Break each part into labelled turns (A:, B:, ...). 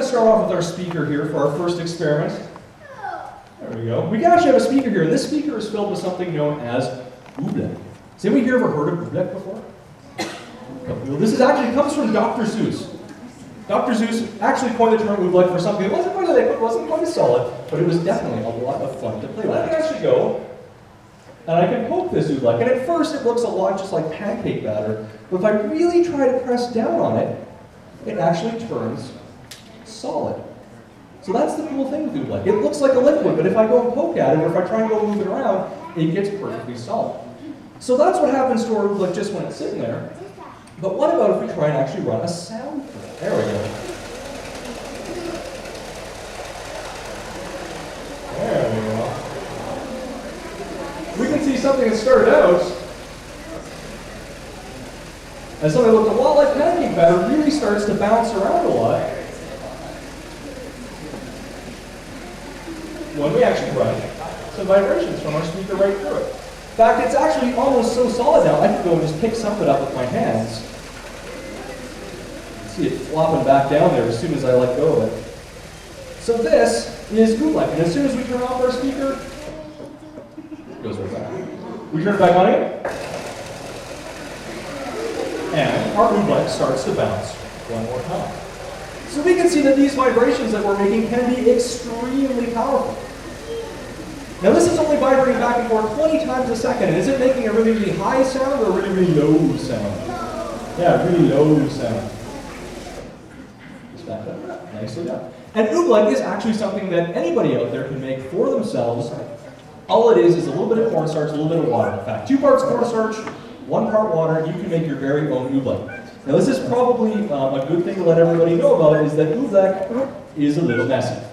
A: start off with our speaker here for our first experiment. There we go. We can actually have a speaker here, and this speaker is filled with something known as Oobleck. Has anybody here ever heard of Oobleck before? Well, this is actually comes from Dr. Seuss. Dr. Seuss actually coined the term Oobleck for something that wasn't quite liquid, wasn't quite solid, but it was definitely a lot of fun to play with. I can actually go, and I can poke this Oobleck, and at first it looks a lot just like pancake batter, but if I really try to press down on it, it actually turns solid. So that's the cool thing with Oobleck. It looks like a liquid, but if I go and poke at it, or if I try and go move it around, it gets perfectly solid. So that's what happens to our Oobleck just when it's sitting there. But what about if we try and actually run a sound through it? There we go. There we go. We can see something that started out as something that looked a lot like pancake batter really starts to bounce around a lot when we actually run some vibrations from our speaker right through it. In fact, it's actually almost so solid now, I can go and just pick some of it up with my hands. See it flopping back down there as soon as I let go of it. So this is Oobleck, and as soon as we turn off our speaker, it goes right back. We turn it back on again, and our Oobleck starts to bounce one more time. So we can see that these vibrations that we're making can be extremely powerful. Now this is only vibrating back and forth 20 times a second, and is it making a really, really high sound or a really, really low sound? Yeah, really low sound. Just back that up, nicely done. And Oobleck is actually something that anybody out there can make for themselves. All it is a little bit of cornstarch, a little bit of water. In fact, 2 parts cornstarch, 1 part water, you can make your very own Oobleck. Now this is probably a good thing to let everybody know about, is that Oobleck is a little messy.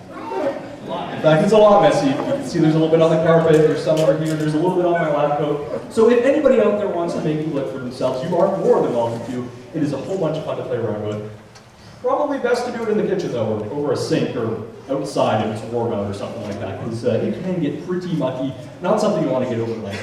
A: In fact, it's a lot messy. You can see there's a little bit on the carpet, there's some over here, there's a little bit on my lab coat. So if anybody out there wants to make Oobleck for themselves, you are more than welcome to. It is a whole bunch of fun to play around with. Probably best to do it in the kitchen though, or over a sink, or outside if it's warm out or something like that, because it can get pretty mucky. Not something you want to get over like